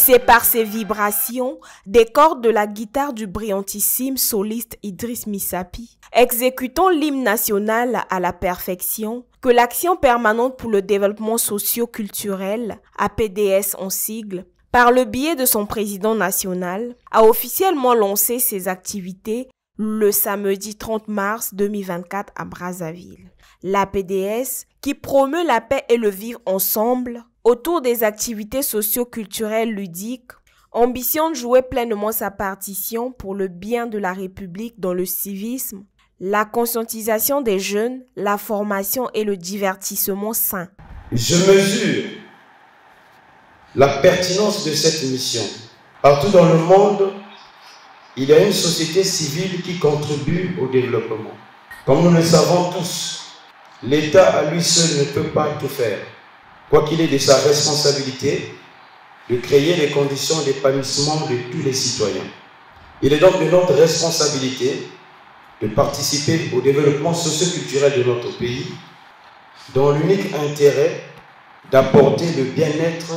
C'est par ces vibrations des cordes de la guitare du brillantissime soliste Idriss Missapi, exécutant l'hymne national à la perfection, que l'Action permanente pour le développement socio-culturel, APDS en sigle, par le biais de son président national, a officiellement lancé ses activités le samedi 30 mars 2024 à Brazzaville. L'APDS, qui promeut la paix et le vivre ensemble autour des activités socio-culturelles ludiques, ambitionne jouer pleinement sa partition pour le bien de la République dans le civisme, la conscientisation des jeunes, la formation et le divertissement sain. Je mesure la pertinence de cette mission. Partout dans le monde, il y a une société civile qui contribue au développement. Comme nous le savons tous, l'État à lui seul ne peut pas tout faire, quoiqu'il est de sa responsabilité de créer les conditions d'épanouissement de tous les citoyens. Il est donc de notre responsabilité de participer au développement socio-culturel de notre pays, dont l'unique intérêt d'apporter le bien-être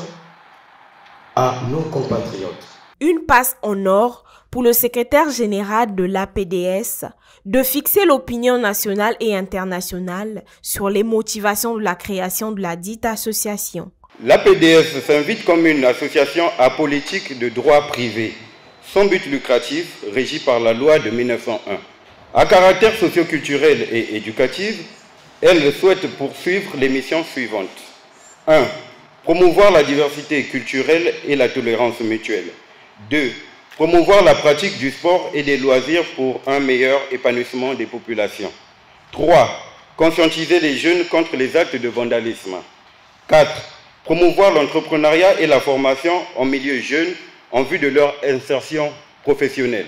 à nos compatriotes. Une passe en or pour le secrétaire général de l'APDS de fixer l'opinion nationale et internationale sur les motivations de la création de la dite association. L'APDS s'invite comme une association apolitique de droit privé, sans but lucratif, régie par la loi de 1901. À caractère socio-culturel et éducatif, elle souhaite poursuivre les missions suivantes. 1. Promouvoir la diversité culturelle et la tolérance mutuelle. 2. Promouvoir la pratique du sport et des loisirs pour un meilleur épanouissement des populations. 3. Conscientiser les jeunes contre les actes de vandalisme. 4. Promouvoir l'entrepreneuriat et la formation en milieu jeune en vue de leur insertion professionnelle.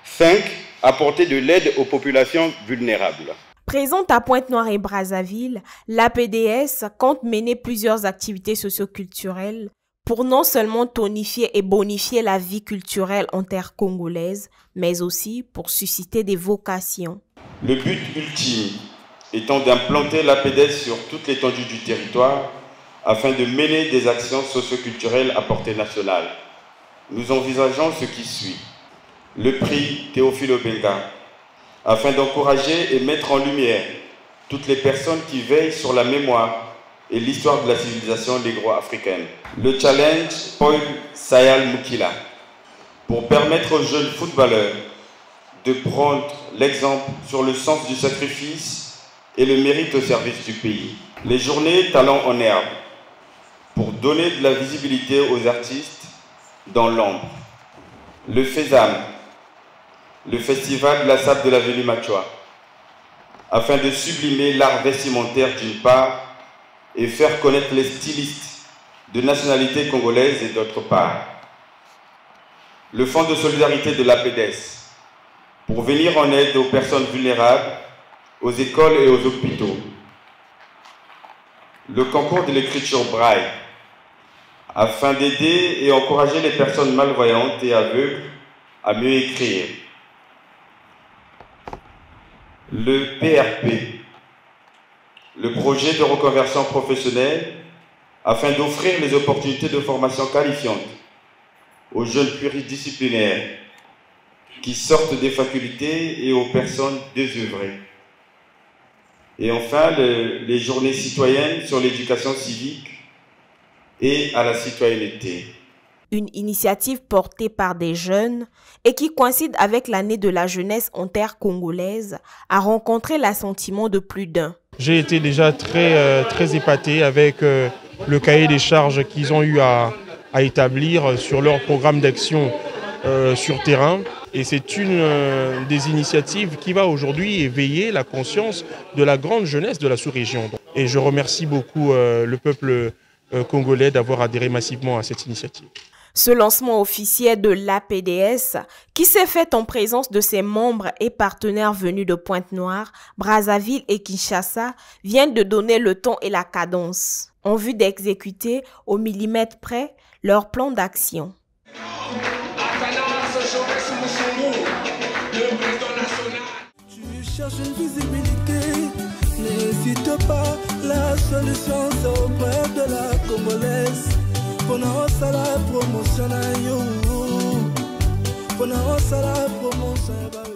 5. Apporter de l'aide aux populations vulnérables. Présente à Pointe-Noire et Brazzaville, l'APDS compte mener plusieurs activités socio-culturelles pour non seulement tonifier et bonifier la vie culturelle en terre congolaise, mais aussi pour susciter des vocations. Le but ultime étant d'implanter l'APDS sur toute l'étendue du territoire afin de mener des actions socio-culturelles à portée nationale. Nous envisageons ce qui suit. Le prix Théophile Obenga, afin d'encourager et mettre en lumière toutes les personnes qui veillent sur la mémoire et l'histoire de la civilisation négro-africaine. Le challenge Paul Sayal Mukila, pour permettre aux jeunes footballeurs de prendre l'exemple sur le sens du sacrifice et le mérite au service du pays. Les journées Talents en herbe, pour donner de la visibilité aux artistes dans l'ombre. Le FESAM, le festival de la sable de l'avenue Machua, afin de sublimer l'art vestimentaire d'une part et faire connaître les stylistes de nationalité congolaise et d'autre part. Le fonds de solidarité de l'APDS, pour venir en aide aux personnes vulnérables, aux écoles et aux hôpitaux. Le concours de l'écriture braille, afin d'aider et encourager les personnes malvoyantes et aveugles à mieux écrire. Le PRP, le projet de reconversion professionnelle, afin d'offrir les opportunités de formation qualifiantes aux jeunes pluridisciplinaires qui sortent des facultés et aux personnes désœuvrées. Et enfin, les journées citoyennes sur l'éducation civique et à la citoyenneté. Une initiative portée par des jeunes et qui coïncide avec l'année de la jeunesse en terre congolaise a rencontré l'assentiment de plus d'un. J'ai été déjà très épaté avec le cahier des charges qu'ils ont eu à établir sur leur programme d'action sur terrain. Et c'est une des initiatives qui va aujourd'hui éveiller la conscience de la grande jeunesse de la sous-région. Et je remercie beaucoup le peuple congolais d'avoir adhéré massivement à cette initiative. Ce lancement officiel de l'APDS, qui s'est fait en présence de ses membres et partenaires venus de Pointe-Noire, Brazzaville et Kinshasa, vient de donner le ton et la cadence, en vue d'exécuter au millimètre près leur plan d'action. Tu cherches une visibilité, n'hésite pas, la solution c'est auprès de la Congolaise. mpona osala promotion na yo mpona osala promotion